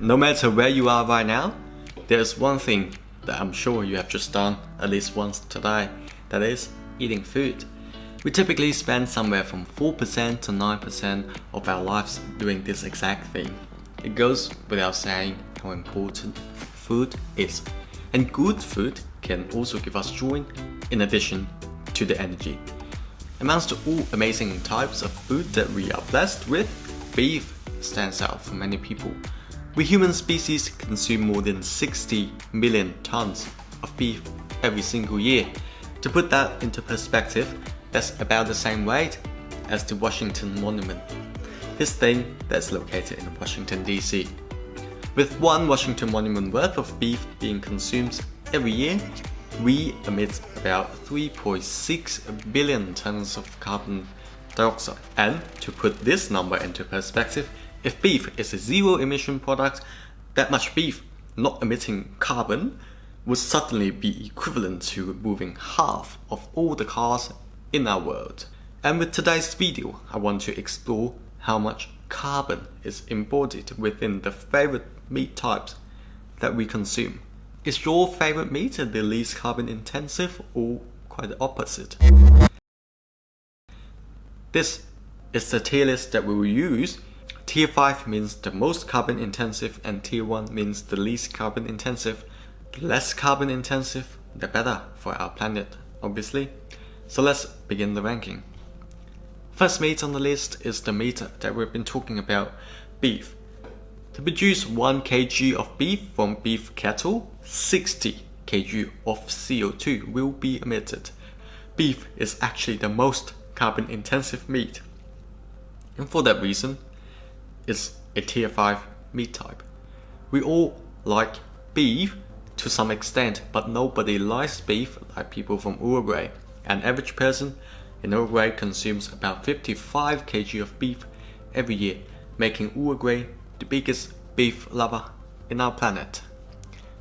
No matter where you are right now, there's one thing that I'm sure you have just done at least once today, that is eating food. We typically spend somewhere from 4% to 9% of our lives doing this exact thing. It goes without saying how important food is. And good food can also give us joy in addition to the energy. Amongst all amazing types of food that we are blessed with, beef stands out for many people. We human species consume more than 60 million tons of beef every single year. To put that into perspective, that's about the same weight as the Washington Monument, this thing that's located in Washington DC. With one Washington Monument worth of beef being consumed every year, we emit about 3.6 billion tons of carbon dioxide. And to put this number into perspective, if beef is a zero emission product, that much beef not emitting carbon would suddenly be equivalent to removing half of all the cars in our world. And with today's video, I want to explore how much carbon is embodied within the favorite meat types that we consume. Is your favorite meat the least carbon intensive or quite the opposite? This is the tier list that we will use. Tier 5 means the most carbon intensive and Tier 1 means the least carbon intensive. The less carbon intensive, the better for our planet, obviously. So let's begin the ranking. First meat on the list is the meat that we've been talking about, beef. To produce 1 kg of beef from beef cattle, 60 kg of CO2 will be emitted. Beef is actually the most carbon intensive meat. And for that reason, it's a tier 5 meat type. We all like beef to some extent, but nobody likes beef like people from Uruguay. An average person in Uruguay consumes about 55 kg of beef every year, making Uruguay the biggest beef lover in our planet.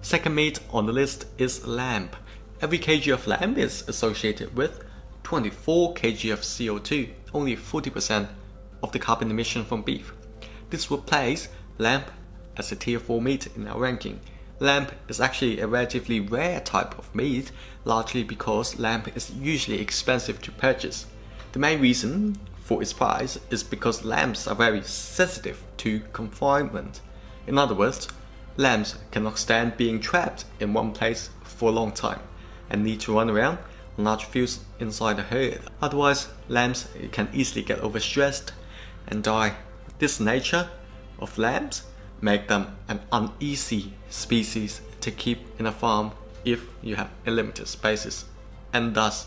Second meat on the list is lamb. Every kg of lamb is associated with 24 kg of CO2, only 40% of the carbon emission from beef. This would place lamb as a tier 4 meat in our ranking. Lamb is actually a relatively rare type of meat, largely because lamb is usually expensive to purchase. The main reason for its price is because lambs are very sensitive to confinement. In other words, lambs cannot stand being trapped in one place for a long time and need to run around on large fields inside a herd. Otherwise, lambs can easily get overstressed and die. This nature of lambs make them an uneasy species to keep in a farm if you have unlimited spaces, and thus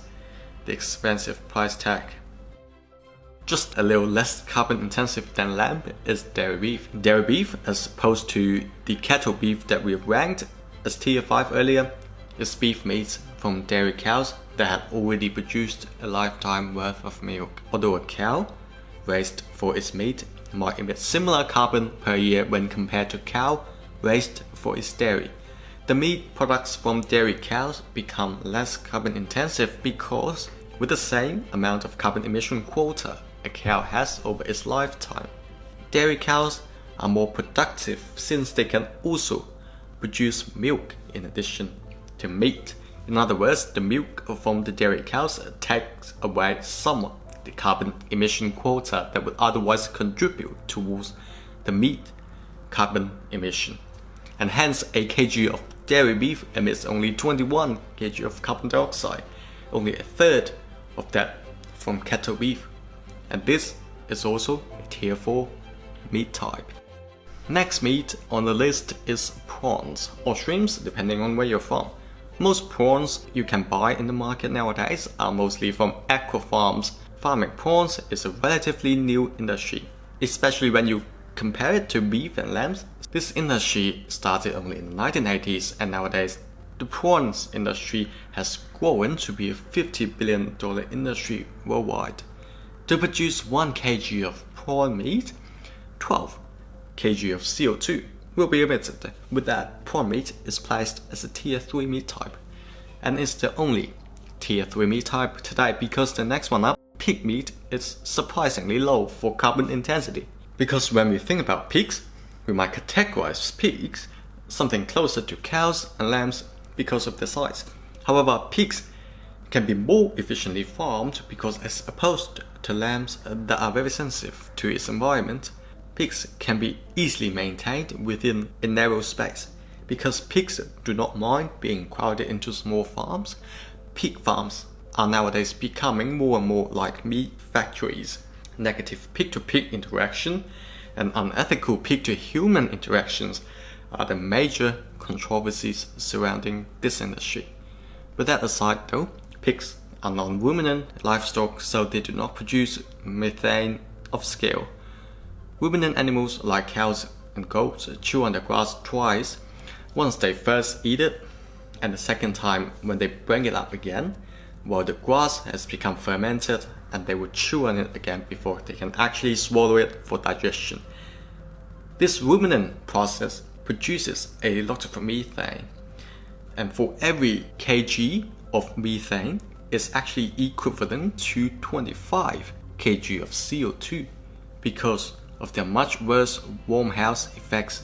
the expensive price tag. Just a little less carbon intensive than lamb is dairy beef. Dairy beef, as opposed to the cattle beef that we have ranked as tier 5 earlier, is beef meat from dairy cows that have already produced a lifetime worth of milk. Although a cow raised for its meat might emit similar carbon per year when compared to cow raised for its dairy, the meat products from dairy cows become less carbon intensive because with the same amount of carbon emission quota a cow has over its lifetime, dairy cows are more productive since they can also produce milk in addition to meat. In other words, the milk from the dairy cows takes away some the carbon emission quota that would otherwise contribute towards the meat carbon emission. And hence a kg of dairy beef emits only 21 kg of carbon dioxide, only a third of that from cattle beef. And this is also a tier 4 meat type. Next meat on the list is prawns or shrimps, depending on where you're from. Most prawns you can buy in the market nowadays are mostly from aqua farms. Farming prawns is a relatively new industry, especially when you compare it to beef and lambs. This industry started only in the 1980s, and nowadays the prawns industry has grown to be a $50 billion industry worldwide. To produce 1 kg of prawn meat, 12 kg of CO2 will be emitted. With that, prawn meat is placed as a tier 3 meat type, and it's the only tier 3 meat type today because the next one up, pig meat, is surprisingly low for carbon intensity. Because when we think about pigs, we might categorize pigs something closer to cows and lambs because of their size. However, pigs can be more efficiently farmed because, as opposed to lambs that are very sensitive to its environment, pigs can be easily maintained within a narrow space. Because pigs do not mind being crowded into small farms, pig farms are nowadays becoming more and more like meat factories. Negative pig-to-pig interaction and unethical pig-to-human interactions are the major controversies surrounding this industry. With that aside though, pigs are non-ruminant livestock, so they do not produce methane of scale. Ruminant animals like cows and goats chew on the grass twice, once they first eat it and the second time when they bring it up again, while the grass has become fermented and they will chew on it again before they can actually swallow it for digestion. This ruminant process produces a lot of methane, and for every kg of methane is actually equivalent to 25 kg of CO2. Because of their much worse warmhouse effects,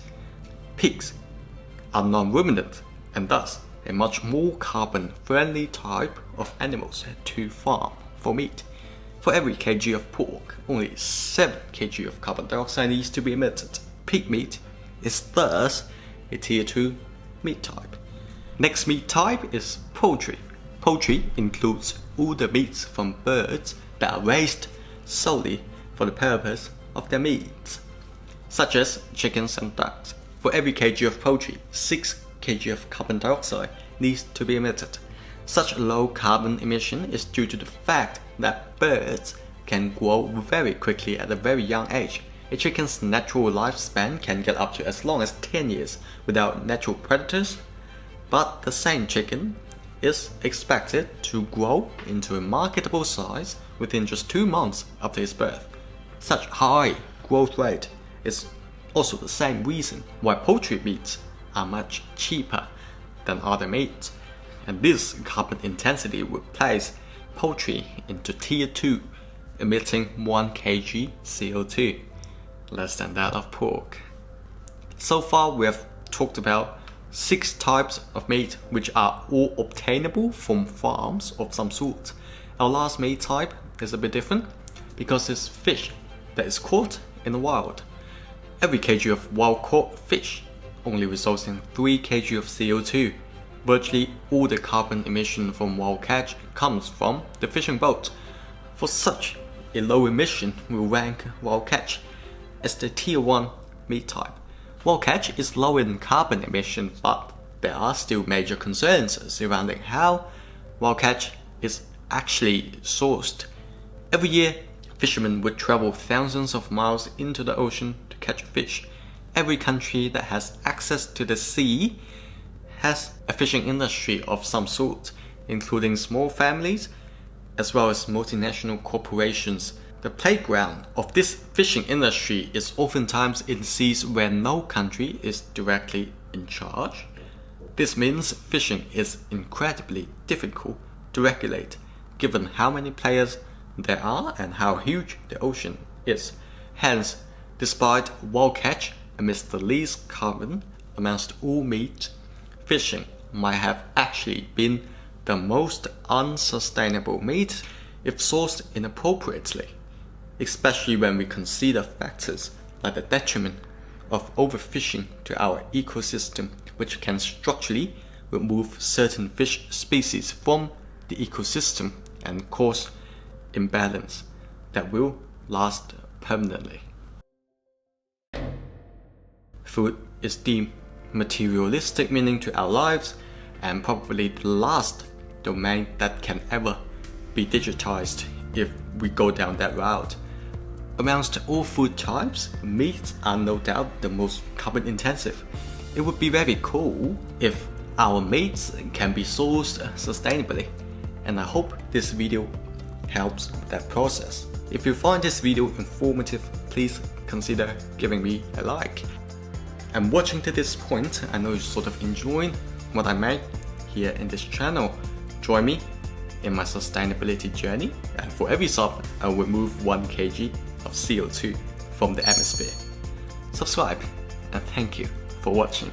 pigs are non-ruminant and thus a much more carbon-friendly type of animals to farm for meat. For every kg of pork, only 7 kg of carbon dioxide needs to be emitted. Pig meat is thus a tier 2 meat type. Next meat type is poultry. Poultry includes all the meats from birds that are raised solely for the purpose of their meat, such as chickens and ducks. For every kg of poultry, 6 kg of carbon dioxide needs to be emitted. Such low carbon emission is due to the fact that birds can grow very quickly at a very young age. A chicken's natural lifespan can get up to as long as 10 years without natural predators, but the same chicken is expected to grow into a marketable size within just 2 months after its birth. Such high growth rate is also the same reason why poultry meats are much cheaper than other meats, and this carbon intensity would place poultry into tier 2, emitting 1 kg CO2, less than that of pork. So far we have talked about 6 types of meat which are all obtainable from farms of some sort. Our last meat type is a bit different because it's fish that is caught in the wild. Every kg of wild caught fish only results in 3 kg of CO2. Virtually all the carbon emission from wild catch comes from the fishing boat. For such a low emission, we rank wild catch as the tier 1 meat type. Wild catch is low in carbon emission, but there are still major concerns surrounding how wild catch is actually sourced. Every year, fishermen would travel thousands of miles into the ocean to catch fish. Every country that has access to the sea has a fishing industry of some sort, including small families as well as multinational corporations. The playground of this fishing industry is oftentimes in seas where no country is directly in charge. This means fishing is incredibly difficult to regulate, given how many players there are and how huge the ocean is. Hence, despite wild catch amidst the least carbon amongst all meat, fishing might have actually been the most unsustainable meat if sourced inappropriately, especially when we consider factors like the detriment of overfishing to our ecosystem, which can structurally remove certain fish species from the ecosystem and cause imbalance that will last permanently. Food is the materialistic meaning to our lives and probably the last domain that can ever be digitized if we go down that route. Amongst all food types, meats are no doubt the most carbon intensive. It would be very cool if our meats can be sourced sustainably, and I hope this video helps with that process. If you find this video informative, please consider giving me a like. And watching to this point, I know you're sort of enjoying what I make here in this channel. Join me in my sustainability journey, and for every sub, I will remove 1 kg of CO2 from the atmosphere. Subscribe and thank you for watching.